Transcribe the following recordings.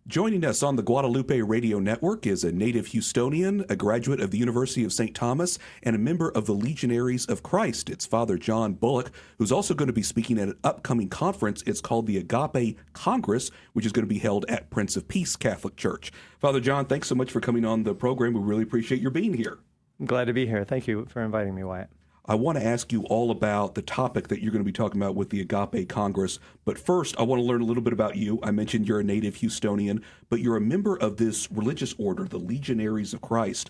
Joining us on the Guadalupe Radio Network is a native Houstonian, a graduate of the University of St. Thomas, and a member of the Legionaries of Christ. It's Father John Bullock, who's also going to be speaking at an upcoming conference. It's called the Agape Congress, which is going to be held at Prince of Peace Catholic Church. Father John, thanks so much for coming on the program. We really appreciate your being here. I'm glad to be here. Thank you for inviting me, Wyatt. I want to ask you all about the topic that you're going to be talking about with the Agape Congress. But first, I want to learn a little bit about you. I mentioned you're a native Houstonian, but you're a member of this religious order, the Legionaries of Christ.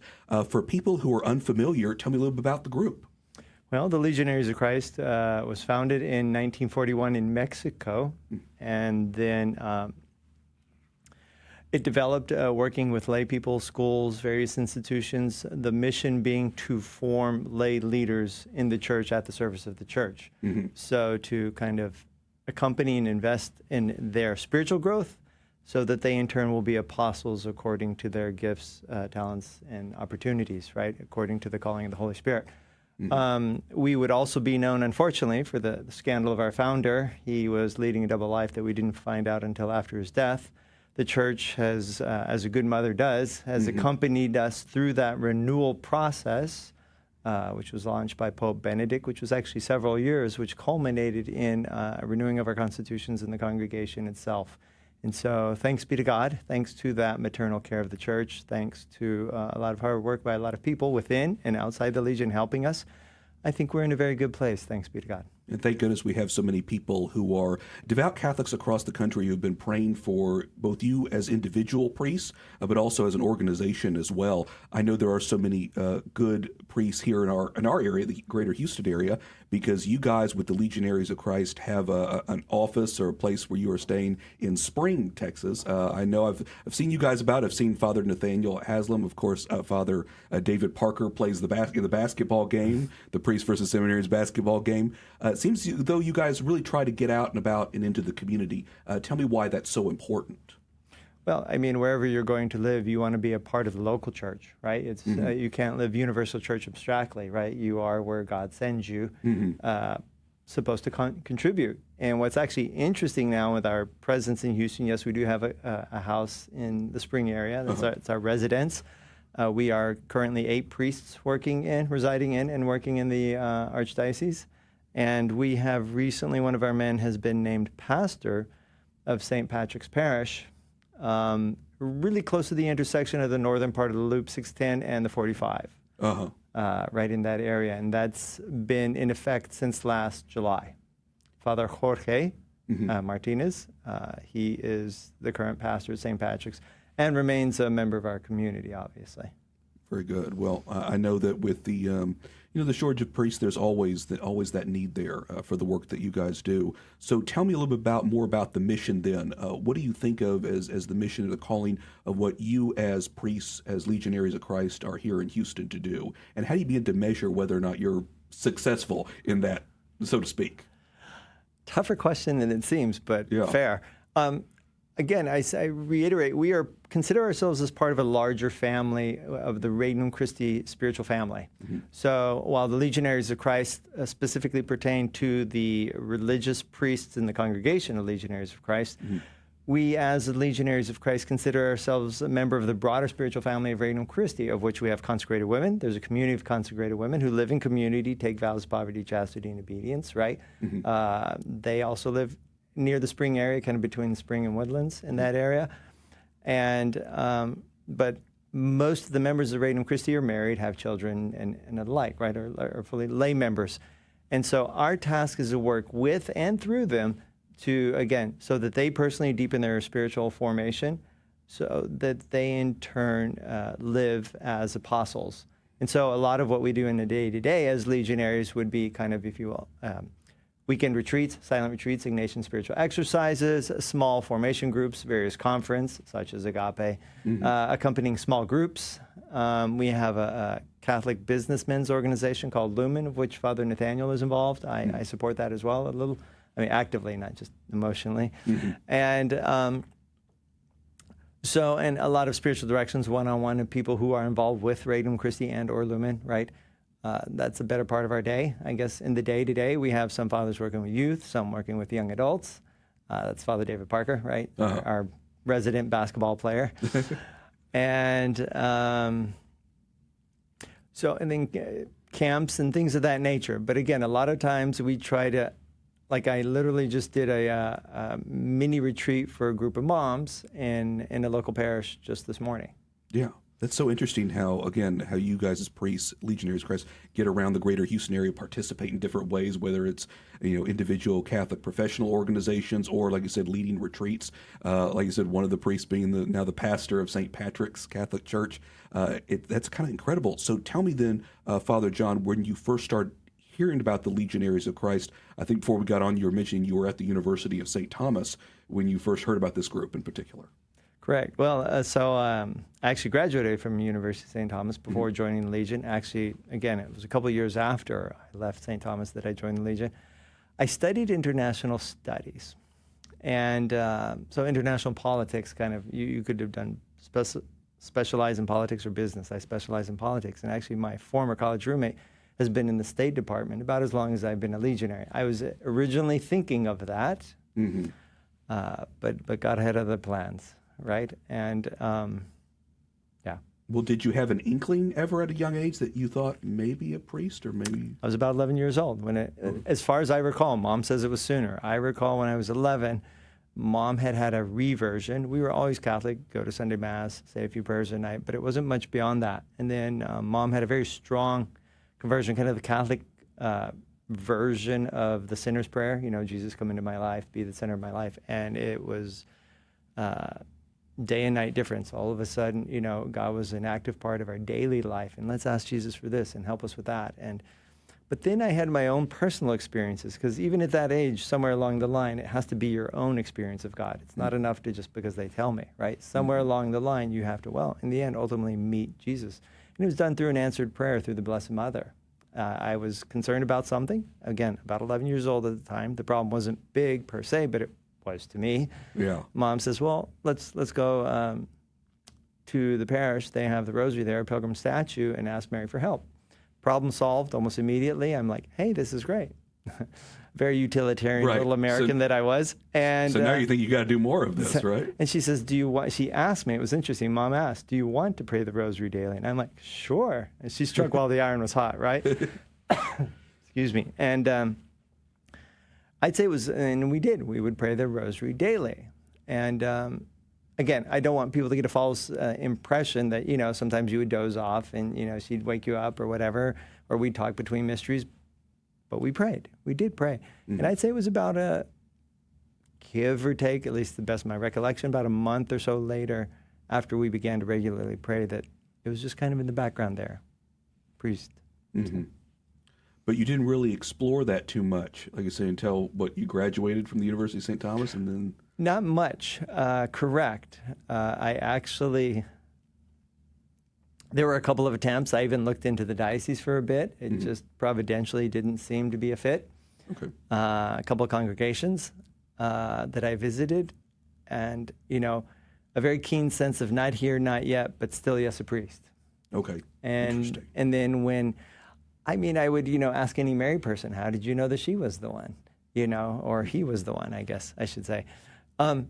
For people who are unfamiliar, tell me a little bit about the group. Well, the Legionaries of Christ was founded in 1941 in Mexico, and then it developed working with lay people, schools, various institutions, the mission being to form lay leaders in the church at the service of the church. So to kind of accompany and invest in their spiritual growth so that they in turn will be apostles according to their gifts, talents, and opportunities, right? According to the calling of the Holy Spirit. We would also be known, unfortunately, for the scandal of our founder. He was leading a double life that we didn't find out until after his death. The church has, as a good mother does, has accompanied us through that renewal process, which was launched by Pope Benedict, which was actually several years, which culminated in a renewing of our constitutions and the congregation itself. And so thanks be to God, thanks to that maternal care of the church, thanks to a lot of hard work by a lot of people within and outside the Legion helping us, I think we're in a very good place, thanks be to God. And thank goodness we have so many people who are devout Catholics across the country who have been praying for both you as individual priests, but also as an organization as well. I know there are so many good priests here in our area, the greater Houston area, because you guys with the Legionaries of Christ have an office or a place where you are staying in Spring, Texas. I know I've seen you guys about. I've seen Father Nathaniel Haslam, of course. Father David Parker plays the basketball game, the priest versus seminaries basketball game. It seems as though you guys really try to get out and about and into the community. Tell me why that's so important. Well, I mean, wherever you're going to live, you want to be a part of the local church, right? It's you can't live universal church abstractly, right? You are where God sends you, supposed to contribute. And what's actually interesting now with our presence in Houston, yes, we do have a house in the Spring area. It's our residence. We are currently 8 priests residing in, and working in the Archdiocese. And we have recently, one of our men has been named pastor of St. Patrick's Parish, really close to the intersection of the northern part of the Loop 610 and the 45, right in that area. And that's been in effect since last July. Father Jorge Martinez, he is the current pastor at St. Patrick's and remains a member of our community, obviously. Very good. Well, I know that with the the shortage of priests, there's always that need there for the work that you guys do. So tell me a little bit more about the mission then. What do you think of as the mission or the calling of what you as priests, as Legionaries of Christ, are here in Houston to do? And how do you begin to measure whether or not you're successful in that, so to speak? Tougher question than it seems, but fair. Again, I reiterate, we consider ourselves as part of a larger family of the Regnum Christi spiritual family. So while the Legionaries of Christ specifically pertain to the religious priests in the congregation of Legionaries of Christ, we as the Legionaries of Christ consider ourselves a member of the broader spiritual family of Regnum Christi, of which we have consecrated women. There's a community of consecrated women who live in community, take vows of poverty, chastity, and obedience, right? They also live near the Spring area, kind of between the Spring and Woodlands in that area. And, but most of the members of Regnum Christi are married, have children, and the like, right, are fully lay members. And so our task is to work with and through them to, again, so that they personally deepen their spiritual formation, so that they in turn live as apostles. And so a lot of what we do in the day-to-day as legionaries would be kind of, if you will, weekend retreats, silent retreats, Ignatian spiritual exercises, small formation groups, various conferences, such as Agape, accompanying small groups. We have a Catholic businessmen's organization called Lumen, of which Father Nathaniel is involved. I support that as well a little, I mean, actively, not just emotionally. And so, and a lot of spiritual directions, one-on-one, and people who are involved with Regnum Christi and or Lumen, right? That's a better part of our day. I guess in the day-to-day, we have some fathers working with youth, some working with young adults. That's Father David Parker, right? Our resident basketball player. And and then camps and things of that nature. But again, a lot of times we try to, like I literally just did a mini retreat for a group of moms in a local parish just this morning. Yeah. That's so interesting how you guys as priests, Legionaries of Christ, get around the greater Houston area, participate in different ways, whether it's individual Catholic professional organizations or, like you said, leading retreats. Like you said, one of the priests being now the pastor of St. Patrick's Catholic Church. That's kind of incredible. So tell me then, Father John, when you first started hearing about the Legionaries of Christ, I think before we got on, you were mentioning you were at the University of St. Thomas when you first heard about this group in particular. Correct. Well, I actually graduated from University of St. Thomas before joining the Legion. Actually, again, it was a couple of years after I left St. Thomas that I joined the Legion. I studied international studies. And so international politics, kind of, you could have done specialize in politics or business. I specialize in politics. And actually, my former college roommate has been in the State Department about as long as I've been a Legionary. I was originally thinking of that, but God had other plans. Right. And yeah. Well, did you have an inkling ever at a young age that you thought maybe a priest or maybe? I was about 11 years old when as far as I recall. Mom says it was sooner. I recall when I was 11, Mom had a reversion. We were always Catholic, go to Sunday Mass, say a few prayers a night, but it wasn't much beyond that. And then Mom had a very strong conversion, kind of the Catholic version of the sinner's prayer. Jesus, come into my life, be the center of my life. And it was day and night difference. All of a sudden, God was an active part of our daily life, and let's ask Jesus for this and help us with that. But then I had my own personal experiences, because even at that age, somewhere along the line, it has to be your own experience of God. It's not enough to just because they tell me, right? Somewhere along the line, you have to, in the end, ultimately meet Jesus. And it was done through an answered prayer through the Blessed Mother. I was concerned about something, again, about 11 years old at the time. The problem wasn't big per se, but it was to me. Yeah. Mom says, well, let's go to the parish. They have the rosary there, a pilgrim statue, and ask Mary for help. Problem solved almost immediately. I'm like, hey, this is great. Very utilitarian little American that I was. And so now you think you got to do more of this, right? And she says, do you want, she asked me, it was interesting, Mom asked, do you want to pray the rosary daily? And I'm like, sure. And she struck while the iron was hot, right? Excuse me. And I'd say it was, and we would pray the rosary daily. And again, I don't want people to get a false impression that, sometimes you would doze off and, she'd wake you up or whatever, or we'd talk between mysteries, but we prayed. We did pray. And I'd say it was about give or take, at least the best of my recollection, about a month or so later after we began to regularly pray that it was just kind of in the background there. Priest. But you didn't really explore that too much, like I say, until you graduated from the University of St. Thomas, and then? Not much, correct. I actually, there were a couple of attempts. I even looked into the diocese for a bit. It just providentially didn't seem to be a fit. Okay. A couple of congregations that I visited, and, a very keen sense of not here, not yet, but still yes, a priest. Okay. And then when, I would, ask any married person, how did you know that she was the one, or he was the one, I guess I should say. I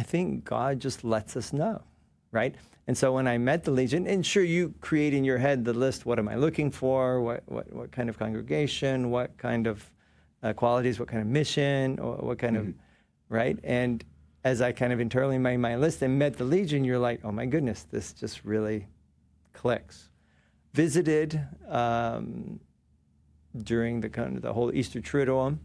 think God just lets us know, right? And so when I met the Legion, and sure, you create in your head the list, what am I looking for, what kind of congregation, what kind of qualities, what kind of mission, or what kind of, right? And as I kind of internally made my list and met the Legion, you're like, oh my goodness, this just really clicks. Visited during the whole Easter Triduum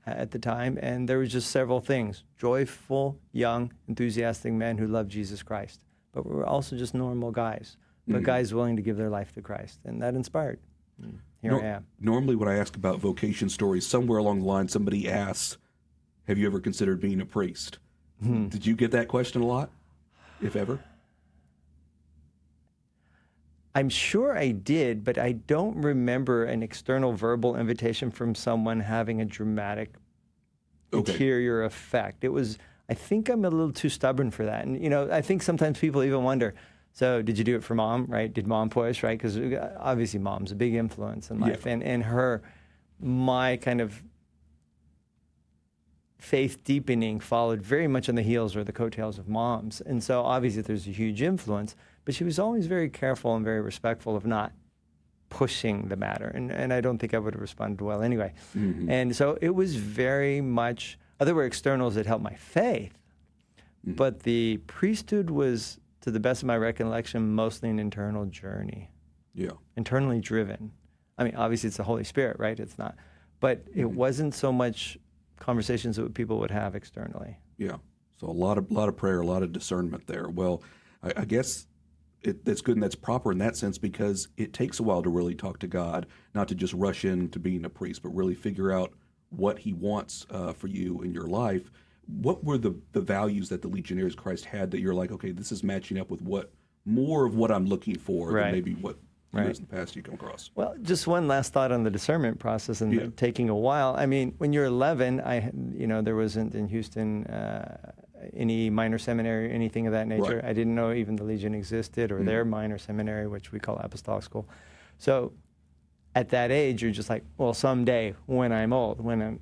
at the time, and there was just several things. Joyful, young, enthusiastic men who love Jesus Christ. But we were also just normal guys, but guys willing to give their life to Christ, and that inspired. Here I am. Normally when I ask about vocation stories, somewhere along the line somebody asks, have you ever considered being a priest? Did you get that question a lot, if ever? I'm sure I did, but I don't remember an external verbal invitation from someone having a dramatic interior effect. It was, I think I'm a little too stubborn for that. And, I think sometimes people even wonder, so did you do it for Mom, right? Did Mom push, right? Because obviously Mom's a big influence in life. Yeah. And my kind of faith deepening followed very much on the heels or the coattails of Mom's. And so obviously there's a huge influence, but she was always very careful and very respectful of not pushing the matter. And I don't think I would have responded well anyway. Mm-hmm. And so it was very much, there were externals that helped my faith, mm-hmm. but the priesthood was, to the best of my recollection, mostly an internal journey. Yeah. Internally driven. I mean, obviously it's the Holy Spirit, right? It's not. But it mm-hmm. wasn't so much conversations that people would have externally. Yeah. So a lot of prayer, a lot of discernment there. Well, I guess that's good and that's proper in that sense, because it takes a while to really talk to God, not to just rush into being a priest, but really figure out what he wants for you in your life. What were the values that the Legionnaires of Christ had that you're like, okay, this is matching up with more of what I'm looking for right. than maybe what right. in the past you come across? Well, just one last thought on the discernment process and taking a while. I mean, when you're 11, there wasn't in Houston any minor seminary, anything of that nature. Right. I didn't know even the Legion existed or their minor seminary, which we call Apostolic School. So at that age, you're just like, well, someday when I'm old, when I'm,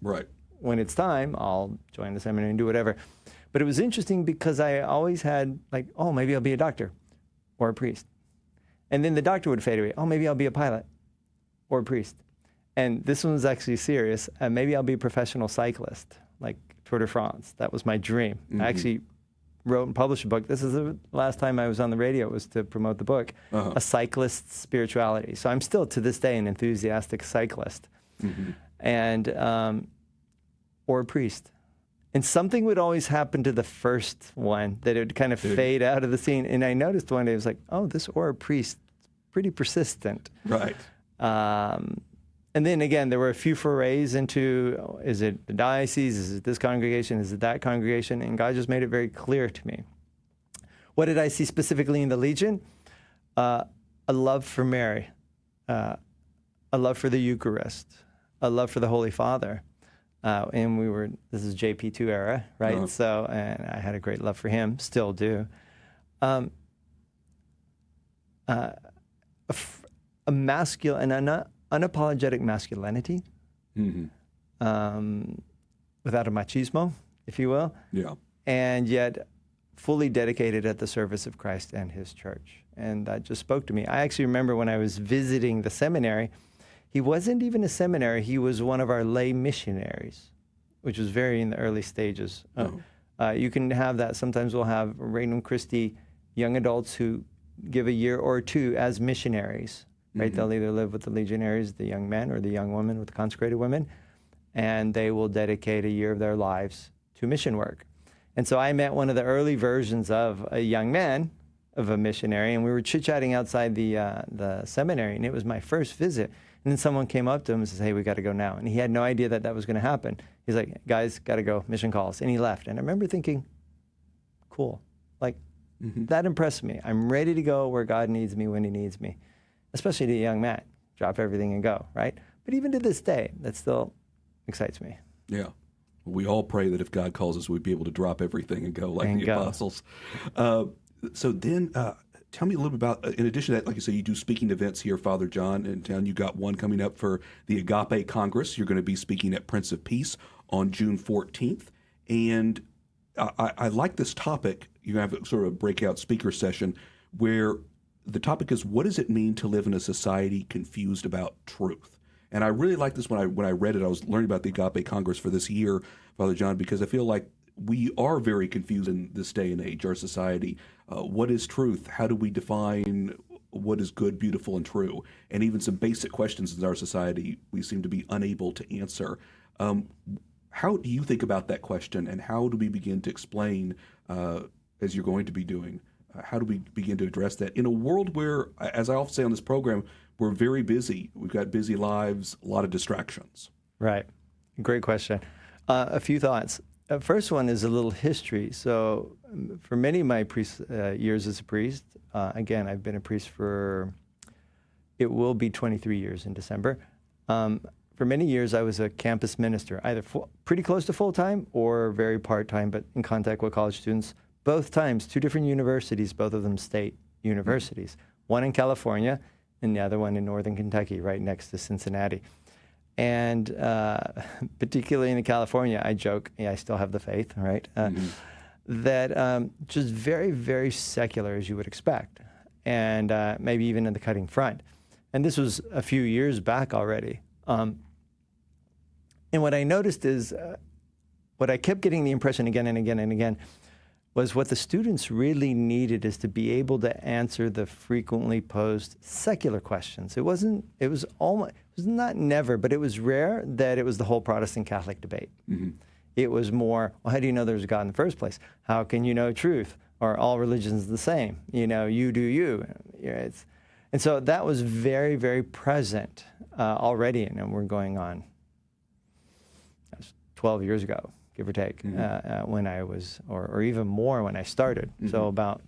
right. when it's time, I'll join the seminary and do whatever. But it was interesting because I always had like, oh, maybe I'll be a doctor or a priest. And then the doctor would fade away. Oh, maybe I'll be a pilot or a priest. And this one was actually serious. Maybe I'll be a professional cyclist, like Tour de France. That was my dream. Mm-hmm. I actually wrote and published a book. This is the last time I was on the radio. It was to promote the book, A Cyclist's Spirituality. So I'm still, to this day, an enthusiastic cyclist. Mm-hmm. And or a priest. And something would always happen to the first one, that it would kind of fade out of the scene. And I noticed one day, I was like, oh, this or a priest, pretty persistent. Right. And then again, there were a few forays into, is it the diocese? Is it this congregation? Is it that congregation? And God just made it very clear to me. What did I see specifically in the Legion? A love for Mary, a love for the Eucharist, a love for the Holy Father. And this is JP2 era, right? Uh-huh. So, and I had a great love for him, still do. A masculine, an unapologetic masculinity, mm-hmm. Without a machismo, if you will. Yeah. And yet fully dedicated at the service of Christ and his church. And that just spoke to me. I actually remember when I was visiting the seminary, he wasn't even a seminary. He was one of our lay missionaries, which was very in the early stages. You can have that. Sometimes we'll have Regnum Christi young adults who give a year or two as missionaries, right? Mm-hmm. They'll either live with the Legionnaries, the young men, or the young women with the consecrated women, and they will dedicate a year of their lives to mission work. And so I met one of the early versions of a young man, of a missionary, and we were chit-chatting outside the seminary, and it was my first visit. And then someone came up to him and says, hey, we got to go now. And he had no idea that was going to happen. He's like, guys, got to go, mission calls. And he left. And I remember thinking, cool. Like, that impressed me. I'm ready to go where God needs me when he needs me, especially to a young man. Drop everything and go, right? But even to this day, that still excites me. Yeah. We all pray that if God calls us, we'd be able to drop everything and go like the apostles. So then... tell me a little bit about, in addition to that, like you say, you do speaking events here, Father John, in town. You got one coming up for the Agape Congress. You're going to be speaking at Prince of Peace on June 14th. And I like this topic. You're going to have sort of a breakout speaker session where the topic is, what does it mean to live in a society confused about truth? And I really like this when I read it. I was learning about the Agape Congress for this year, Father John, because I feel like we are very confused in this day and age, our society. What is truth? How do we define what is good, beautiful, and true? And even some basic questions in our society we seem to be unable to answer. How do you think about that question, and how do we begin to explain, as you're going to be doing, how do we begin to address that in a world where, as I often say on this program, we're very busy. We've got busy lives, a lot of distractions. Right. Great question. A few thoughts. First one is a little history. So for many of my years as a priest, again, I've been a priest it will be 23 years in December. For many years, I was a campus minister, either pretty close to full-time or very part-time, but in contact with college students. Both times, 2 different universities, both of them state universities. One in California and the other one in northern Kentucky, right next to Cincinnati. And particularly in California, I joke, I still have the faith, right? That just very, very secular as you would expect, and maybe even in the cutting front. And this was a few years back already. And what I noticed is, what I kept getting the impression again and again and again, was what the students really needed is to be able to answer the frequently posed secular questions. It was not never, but it was rare that it was the whole Protestant Catholic debate. It was more, well, how do you know there's a God in the first place? How can you know truth? Or all religions the same? You do you. And so that was very, very present already, and we're going on, that was 12 years ago, give or take, when I was, or even more when I started, so about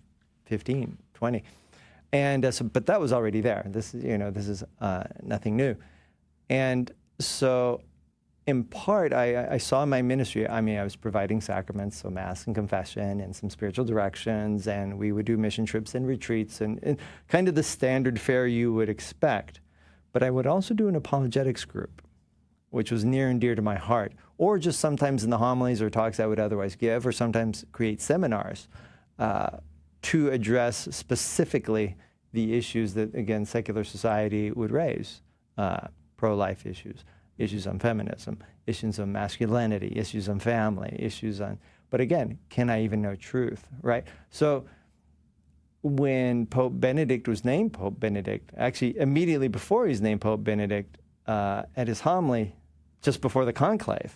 15, 20. And but that was already there. This is nothing new. And so in part, I saw my ministry, I was providing sacraments, so Mass and confession and some spiritual directions, and we would do mission trips and retreats and kind of the standard fare you would expect. But I would also do an apologetics group, which was near and dear to my heart, or just sometimes in the homilies or talks I would otherwise give, or sometimes create seminars to address specifically the issues that, again, secular society would raise, pro-life issues, issues on feminism, issues on masculinity, issues on family, issues on, but again, can I even know truth, right? So when Pope Benedict was named Pope Benedict, actually immediately before he's named Pope Benedict, at his homily, just before the conclave,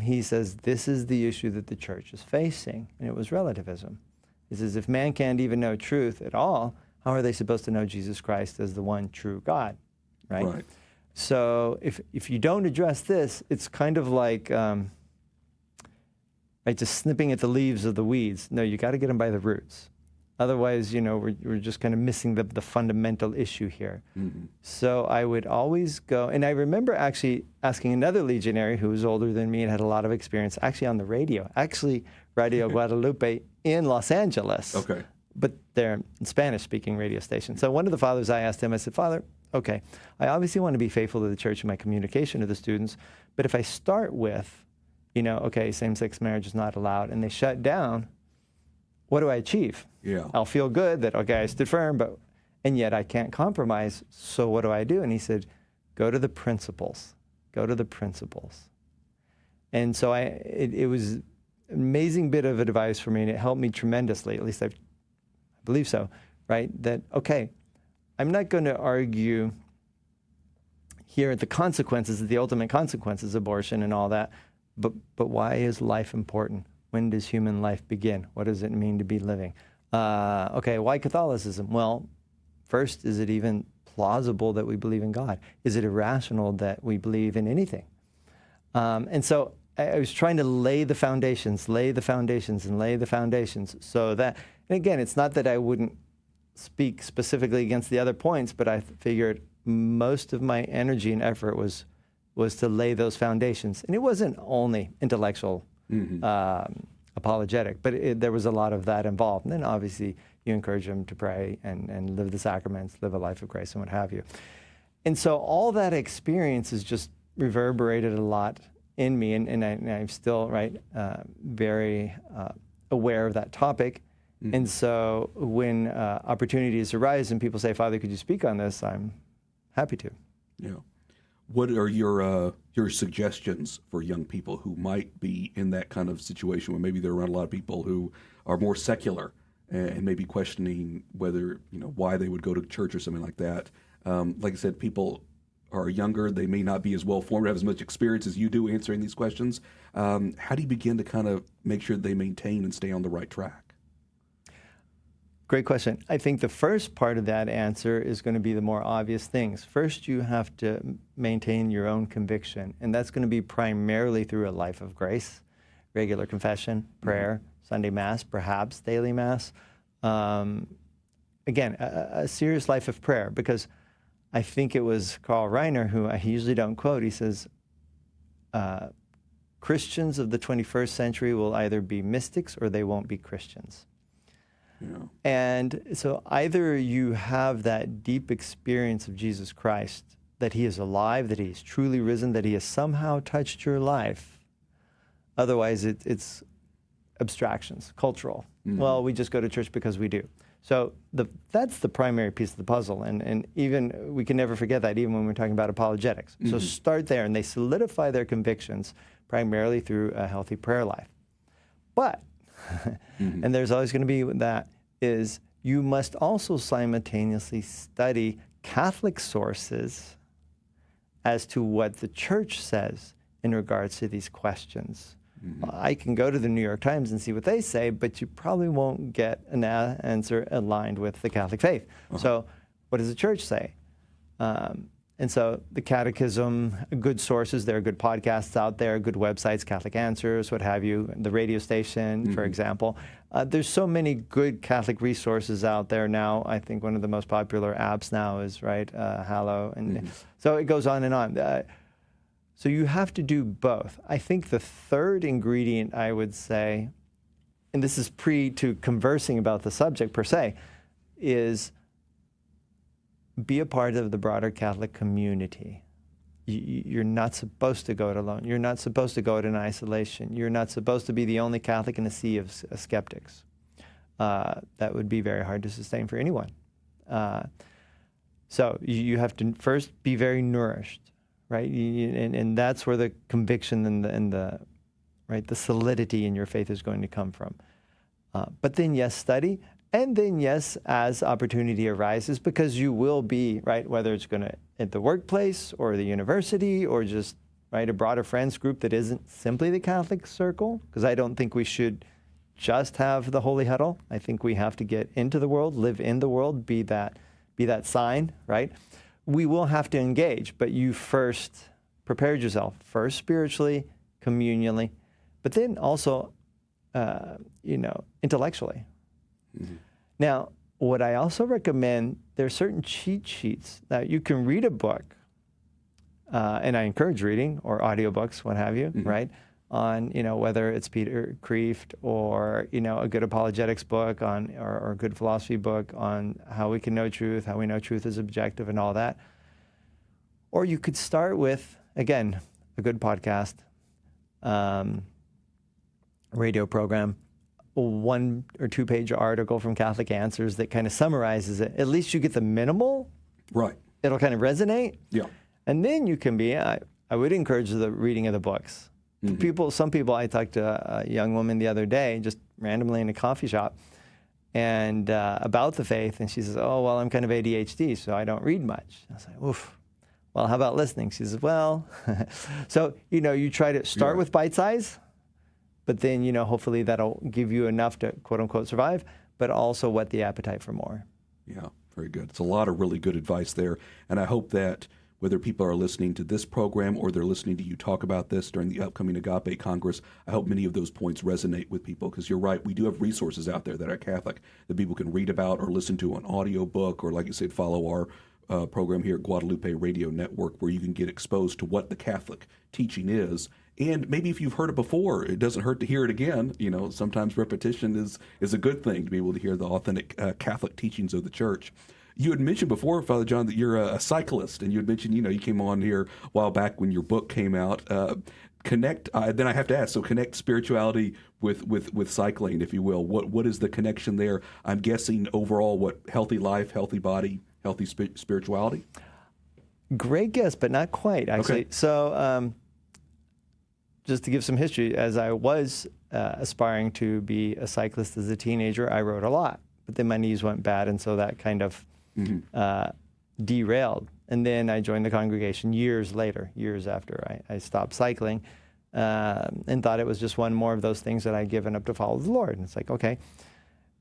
he says, this is the issue that the church is facing, and it was relativism. He says, if man can't even know truth at all, how are they supposed to know Jesus Christ as the one true God, right? So if you don't address this, it's kind of like just snipping at the leaves of the weeds. No, you got to get them by the roots. Otherwise, we're just kind of missing the fundamental issue here. So I would always go, and I remember actually asking another legionary who was older than me and had a lot of experience, actually on the radio, Radio Guadalupe in Los Angeles. Okay. But they're a Spanish-speaking radio station. So one of the fathers, I asked him, I said, Father, okay, I obviously want to be faithful to the church in my communication to the students, but if I start with, okay, same-sex marriage is not allowed, and they shut down, what do I achieve? Yeah. I'll feel good that, okay, I stood firm, and yet I can't compromise, so what do I do? And he said, go to the principles. Go to the principles. And so it was an amazing bit of advice for me, and it helped me tremendously, at least I believe so, right? That, okay, I'm not going to argue here at the consequences, the ultimate consequences, abortion and all that, but why is life important? When does human life begin? What does it mean to be living? Okay, why Catholicism? Well, first, is it even plausible that we believe in God? Is it irrational that we believe in anything? And so I was trying to lay the foundations, so that, and again, it's not that I wouldn't speak specifically against the other points, but I figured most of my energy and effort was to lay those foundations. And it wasn't only intellectual apologetic, but there was a lot of that involved. And then obviously you encourage them to pray and live the sacraments, live a life of grace and what have you. And so all that experience has just reverberated a lot in me, and I'm still very aware of that topic. And so when opportunities arise and people say, Father, could you speak on this? I'm happy to. Yeah. What are your suggestions for young people who might be in that kind of situation where maybe they're around a lot of people who are more secular and maybe questioning whether, why they would go to church or something like that? Like I said, people are younger. They may not be as well formed, have as much experience as you do answering these questions. How do you begin to kind of make sure they maintain and stay on the right track? Great question. I think the first part of that answer is going to be the more obvious things. First, you have to maintain your own conviction, and that's going to be primarily through a life of grace, regular confession, prayer, Sunday Mass, perhaps daily Mass. Again, a serious life of prayer, because I think it was Karl Reiner, who I usually don't quote, he says, Christians of the 21st century will either be mystics or they won't be Christians. Yeah. And so either you have that deep experience of Jesus Christ that he is alive, that he is truly risen, that he has somehow touched your life. Otherwise, it's abstractions, cultural. Well, we just go to church because we do. So that's the primary piece of the puzzle. And even, we can never forget that, even when we're talking about apologetics. So start there, and they solidify their convictions primarily through a healthy prayer life. But, and there's always going to be that, is you must also simultaneously study Catholic sources as to what the church says in regards to these questions. I can go to the New York Times and see what they say, but you probably won't get an answer aligned with the Catholic faith. So what does the church say? And so the catechism, good sources, there are good podcasts out there, good websites, Catholic Answers, what have you, the radio station, for example. There's so many good Catholic resources out there now. I think one of the most popular apps now is, Hallow. And so it goes on and on. So you have to do both. I think the third ingredient, I would say, and this is to conversing about the subject per se, is be a part of the broader Catholic community. You're not supposed to go it alone. You're not supposed to go it in isolation. You're not supposed to be the only Catholic in a sea of skeptics. That would be very hard to sustain for anyone. So you have to first be very nourished. Right, and that's where the conviction and the solidity in your faith is going to come from. But then, yes, study, and then, yes, as opportunity arises, because you will be, whether it's going to at the workplace or the university or just, a broader friends group that isn't simply the Catholic circle, because I don't think we should just have the holy huddle. I think we have to get into the world, live in the world, be that sign, right? We will have to engage, but you first prepared yourself, first spiritually, communally, but then also, intellectually. Now, what I also recommend, there are certain cheat sheets. Now, you can read a book, and I encourage reading, or audiobooks, what have you, on, whether it's Peter Kreeft or, a good apologetics book or a good philosophy book on how we can know truth, how we know truth is objective and all that. Or you could start with, again, a good podcast, radio program, a 1 or 2 page article from Catholic Answers that kind of summarizes it. At least you get the minimal. Right. It'll kind of resonate. Yeah. And then you can be, I would encourage the reading of the books. Some people, I talked to a young woman the other day, just randomly in a coffee shop, and about the faith, and she says, oh, well, I'm kind of ADHD, so I don't read much. I was like, oof. Well, how about listening? She says, well, so, you try to start with bite size, but then, hopefully that'll give you enough to quote unquote survive, but also whet the appetite for more. Yeah, very good. It's a lot of really good advice there. And I hope that whether people are listening to this program or they're listening to you talk about this during the upcoming Agape Congress, I hope many of those points resonate with people, because you're right, we do have resources out there that are Catholic that people can read about or listen to an audio book, or like you said, follow our program here at Guadalupe Radio Network, where you can get exposed to what the Catholic teaching is. And maybe if you've heard it before, it doesn't hurt to hear it again. Sometimes repetition is a good thing, to be able to hear the authentic Catholic teachings of the Church. You had mentioned before, Father John, that you're a cyclist, and you had mentioned, you came on here a while back when your book came out. Then I have to ask, so connect spirituality with cycling, if you will. What is the connection there? I'm guessing overall, what healthy life, healthy body, healthy spirituality? Great guess, but not quite, actually. Okay. So just to give some history, as I was aspiring to be a cyclist as a teenager, I rode a lot. But then my knees went bad, and so that kind of derailed. And then I joined the congregation years after I stopped cycling, and thought it was just one more of those things that I'd given up to follow the Lord. And it's like, okay.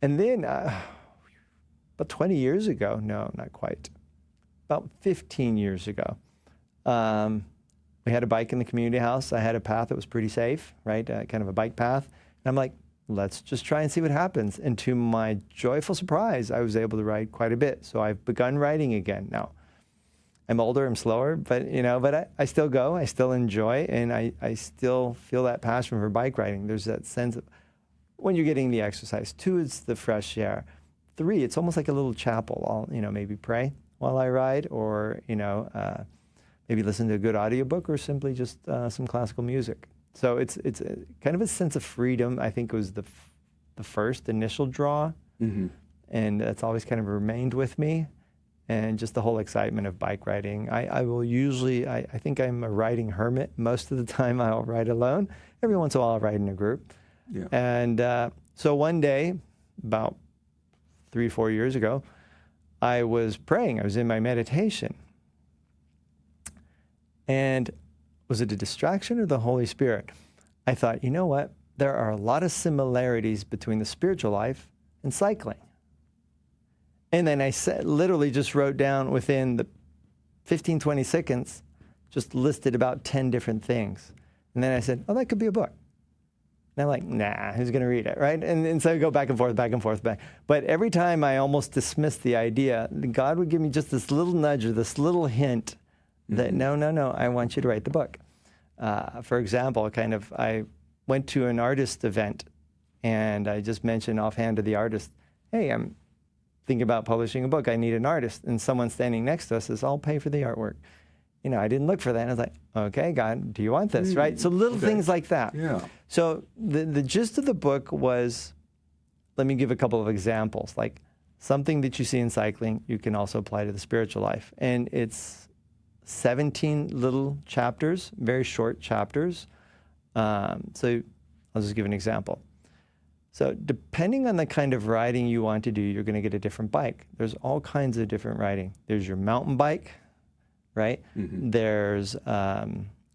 And then about 20 years ago, no, not quite, about 15 years ago, we had a bike in the community house. I had a path that was pretty safe, kind of a bike path. And I'm like, let's just try and see what happens. And to my joyful surprise, I was able to ride quite a bit. So I've begun riding again. Now, I'm older, I'm slower, but I still go, I still enjoy, and I still feel that passion for bike riding. There's that sense of when you're getting the exercise. 2, it's the fresh air. 3, it's almost like a little chapel. I'll, maybe pray while I ride, or, maybe listen to a good audiobook, or simply just some classical music. So it's kind of a sense of freedom, I think, was the first initial draw. Mm-hmm. And that's always kind of remained with me. And just the whole excitement of bike riding. I will usually, I think I'm a riding hermit. Most of the time I'll ride alone. Every once in a while I'll ride in a group. Yeah. And so one day, about 3-4 years ago, I was praying. I was in my meditation. And was it a distraction or the Holy Spirit? I thought, you know what? There are a lot of similarities between the spiritual life and cycling. And then I literally just wrote down within the 15, 20 seconds, just listed about 10 different things. And then I said, oh, that could be a book. And I'm like, nah, who's going to read it, right? And so I go back and forth, back. But every time I almost dismissed the idea, God would give me just this little nudge or this little hint that, no, I want you to write the book. For example, I went to an artist event, and I just mentioned offhand to the artist, hey, I'm thinking about publishing a book. I need an artist. And someone standing next to us says, I'll pay for the artwork. You know, I didn't look for that. I was like, okay, God, do you want this, right? So little things like that. Yeah. So the gist of the book was, let me give a couple of examples. Like something that you see in cycling, you can also apply to the spiritual life. And it's 17 little chapters, very short chapters. So I'll just give an example. So depending on the kind of riding you want to do, you're going to get a different bike. There's all kinds of different riding. There's your mountain bike, right? Mm-hmm. There's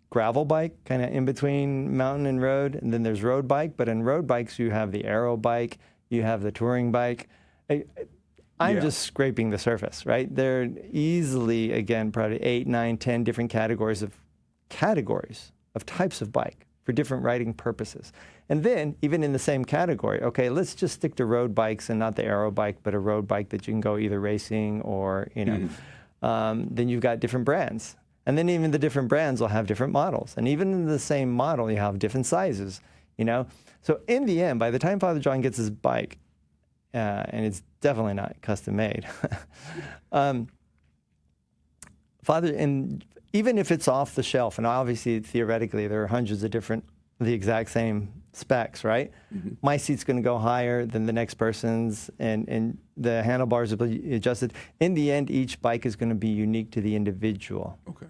gravel bike, kind of in between mountain and road. And then there's road bike. But in road bikes, you have the aero bike, you have the touring bike. I'm just scraping the surface, right? There are easily, again, probably 8, 9, 10 different categories of types of bike for different riding purposes. And then, even in the same category, okay, let's just stick to road bikes and not the aero bike, but a road bike that you can go either racing or, you know. Mm-hmm. Then you've got different brands. And then even the different brands will have different models. And even in the same model, you have different sizes, you know. So in the end, by the time Father John gets his bike, and it's definitely not custom made, and even if it's off the shelf, and obviously theoretically there are hundreds of the exact same specs, right? Mm-hmm. My seat's going to go higher than the next person's, and the handlebars will be adjusted. In the end, each bike is going to be unique to the individual. Okay.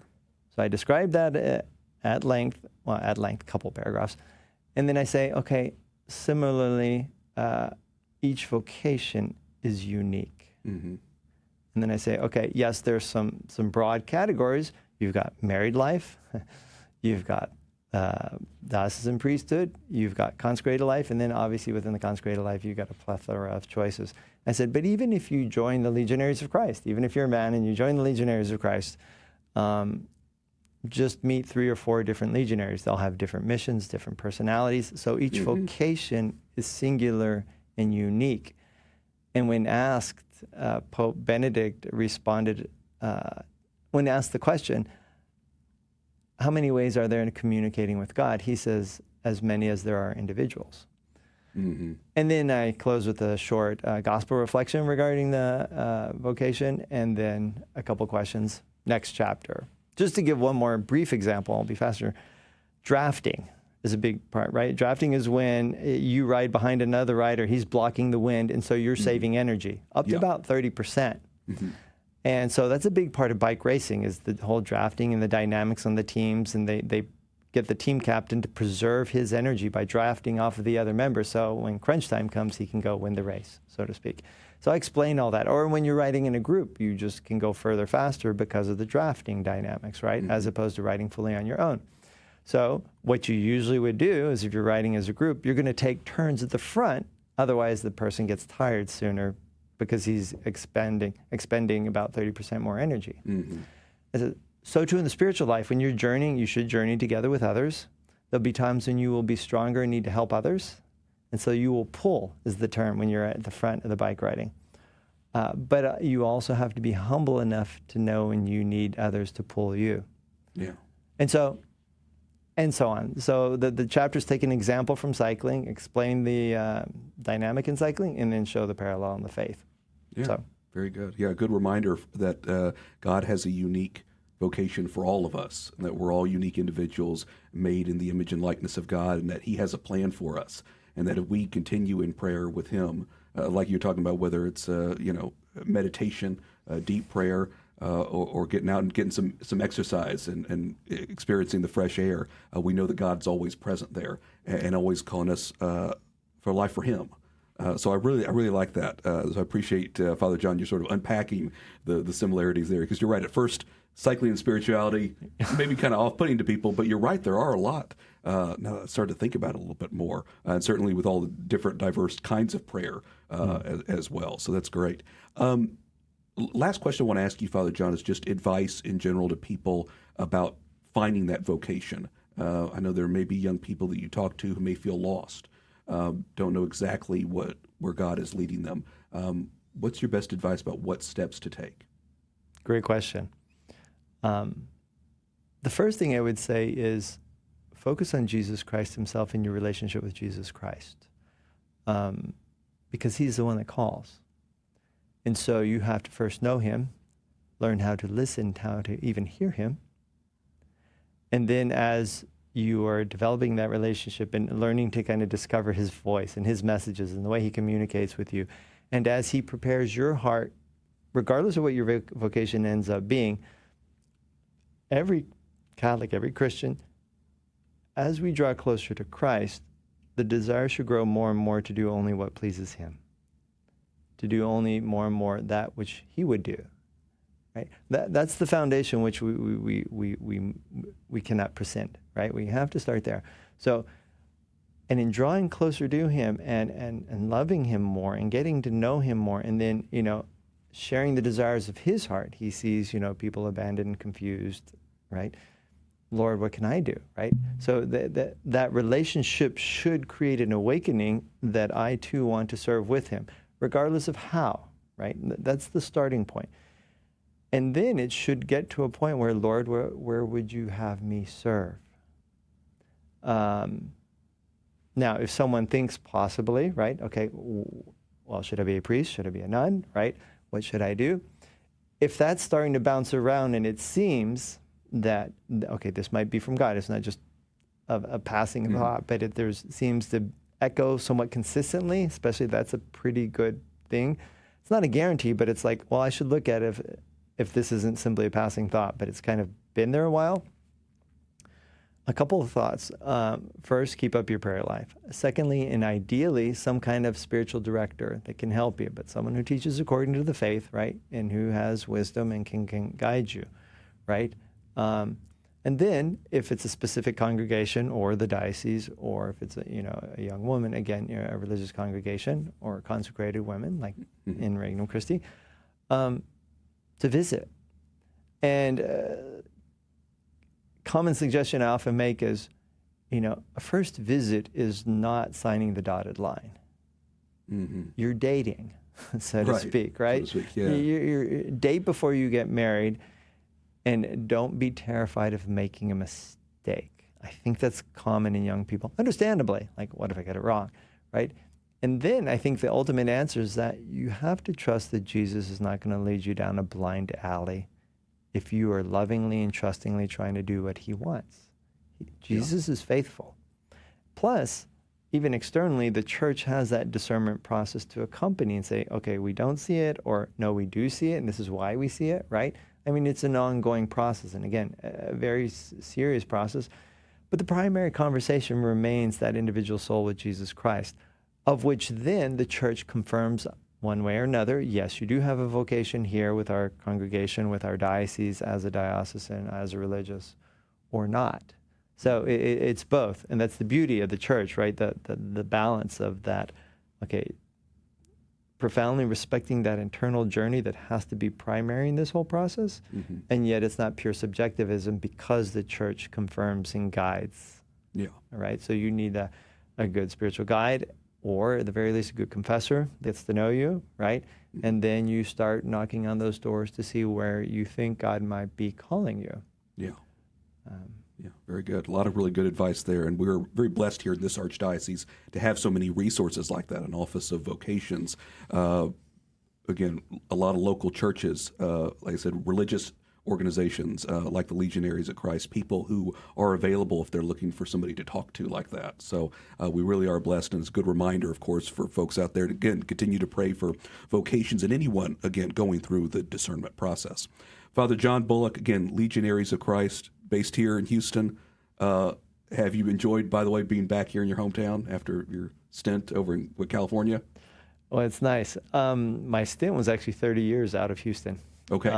So I describe that at length, a couple paragraphs. And then I say, okay, similarly, each vocation is unique. Mm-hmm. And then I say, okay, yes, there's some broad categories. You've got married life. You've got diocesan priesthood, you've got consecrated life, and then obviously within the consecrated life, you've got a plethora of choices. I said, but even if you join the Legionaries of Christ, even if you're a man and you join the Legionaries of Christ, just meet 3 or 4 different legionaries. They'll have different missions, different personalities. So each vocation is singular and unique. And when asked, Pope Benedict responded, when asked the question, how many ways are there in communicating with God? He says, as many as there are individuals. Mm-hmm. And then I close with a short gospel reflection regarding the vocation, and then a couple questions, next chapter. Just to give one more brief example, I'll be faster. Drafting is a big part, right? Drafting is when you ride behind another rider, he's blocking the wind, and so you're saving energy, up to about 30%. Mm-hmm. And so that's a big part of bike racing, is the whole drafting and the dynamics on the teams. And they get the team captain to preserve his energy by drafting off of the other members. So when crunch time comes, he can go win the race, so to speak. So I explain all that. Or when you're riding in a group, you just can go further faster because of the drafting dynamics, right? Mm-hmm. As opposed to riding fully on your own. So what you usually would do is, if you're riding as a group, you're going to take turns at the front. Otherwise, the person gets tired sooner, because he's expending about 30% more energy. Mm-hmm. So too in the spiritual life, when you're journeying, you should journey together with others. There'll be times when you will be stronger and need to help others. And so you will pull, is the term, when you're at the front of the bike riding. But you also have to be humble enough to know when you need others to pull you. Yeah. And so on. So the chapters take an example from cycling, explain the dynamic in cycling, and then show the parallel in the faith. Yeah, so. Very good. Yeah, a good reminder that God has a unique vocation for all of us, and that we're all unique individuals made in the image and likeness of God, and that He has a plan for us, and that if we continue in prayer with Him, like you're talking about, whether it's meditation, deep prayer, or getting out and getting some exercise and experiencing the fresh air, we know that God's always present there and always calling us for life for Him. So I really like that. So I appreciate, Father John, you sort of unpacking the similarities there, because you're right. At first, cycling and spirituality may be kind of off-putting to people, but you're right. There are a lot. Now that I started to think about it a little bit more, and certainly with all the different diverse kinds of prayer as well. So that's great. Last question I want to ask you, Father John, is just advice in general to people about finding that vocation. I know there may be young people that you talk to who may feel lost, don't know exactly where God is leading them. What's your best advice about what steps to take? Great question. The first thing I would say is focus on Jesus Christ Himself and your relationship with Jesus Christ, because He's the one that calls. And so you have to first know Him, learn how to listen, how to even hear Him. And then as you are developing that relationship and learning to kind of discover His voice and His messages and the way He communicates with you, and as He prepares your heart, regardless of what your vocation ends up being, every Catholic, every Christian, as we draw closer to Christ, the desire should grow more and more to do only what pleases Him, to do only more and more that which He would do. Right? That's the foundation which we cannot prescind. Right? We have to start there. So, and in drawing closer to Him and loving Him more and getting to know Him more, and then sharing the desires of His heart. He sees people abandoned and confused. Right? Lord, what can I do? Right? So that relationship should create an awakening that I too want to serve with Him, regardless of how. Right? That's the starting point. And then it should get to a point where, Lord, where would you have me serve? Now, if someone thinks possibly, right, okay, well, should I be a priest? Should I be a nun? Right? What should I do? If that's starting to bounce around and it seems that, okay, this might be from God, it's not just a passing thought, but there seems to echo somewhat consistently, especially that's a pretty good thing. It's not a guarantee, but it's like, well, I should look at it if this isn't simply a passing thought, but it's kind of been there a while. A couple of thoughts. First, keep up your prayer life. Secondly, and ideally, some kind of spiritual director that can help you, but someone who teaches according to the faith, right, and who has wisdom and can guide you, right? And then, if it's a specific congregation or the diocese, or if it's a young woman, again, a religious congregation or consecrated women, like in Regnum Christi, to visit. And common suggestion I often make is, a first visit is not signing the dotted line. You're dating, so to speak, right? So to speak, yeah. You're date before you get married, and don't be terrified of making a mistake. I think that's common in young people, understandably. Like, what if I get it wrong, right? And then I think the ultimate answer is that you have to trust that Jesus is not going to lead you down a blind alley if you are lovingly and trustingly trying to do what He wants. Jesus is faithful. Plus, even externally, the church has that discernment process to accompany and say, okay, we don't see it, or no, we do see it, and this is why we see it, right? I mean, it's an ongoing process, and again, a very serious process. But the primary conversation remains that individual soul with Jesus Christ, of which then the church confirms one way or another. Yes, you do have a vocation here with our congregation, with our diocese as a diocesan, as a religious, or not. So it's both, and that's the beauty of the church, right? The balance of that, okay, profoundly respecting that internal journey that has to be primary in this whole process, and yet it's not pure subjectivism because the church confirms and guides. Yeah. All right, so you need a good spiritual guide, or at the very least a good confessor gets to know you, right? And then you start knocking on those doors to see where you think God might be calling you. Yeah. Yeah, very good. A lot of really good advice there, and we're very blessed here in this archdiocese to have so many resources like that, an Office of Vocations. Again, a lot of local churches, like I said, religious organizations like the Legionaries of Christ, people who are available if they're looking for somebody to talk to like that. So we really are blessed, and it's a good reminder, of course, for folks out there to, again, continue to pray for vocations and anyone, again, going through the discernment process. Father John Bullock, again, Legionaries of Christ, based here in Houston. Have you enjoyed, by the way, being back here in your hometown after your stint over in California? Well, it's nice. My stint was actually 30 years out of Houston. Okay.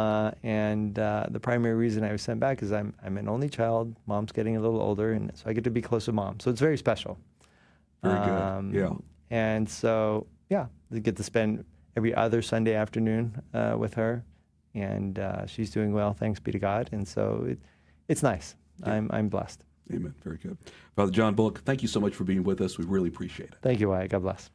And the primary reason I was sent back is I'm an only child. Mom's getting a little older, and so I get to be close to Mom. So it's very special. Very good. Yeah. And so, yeah, I get to spend every other Sunday afternoon with her, and she's doing well, thanks be to God. And so it's nice. Yeah. I'm blessed. Amen. Very good. Father John Bullock, thank you so much for being with us. We really appreciate it. Thank you, Wyatt. God bless.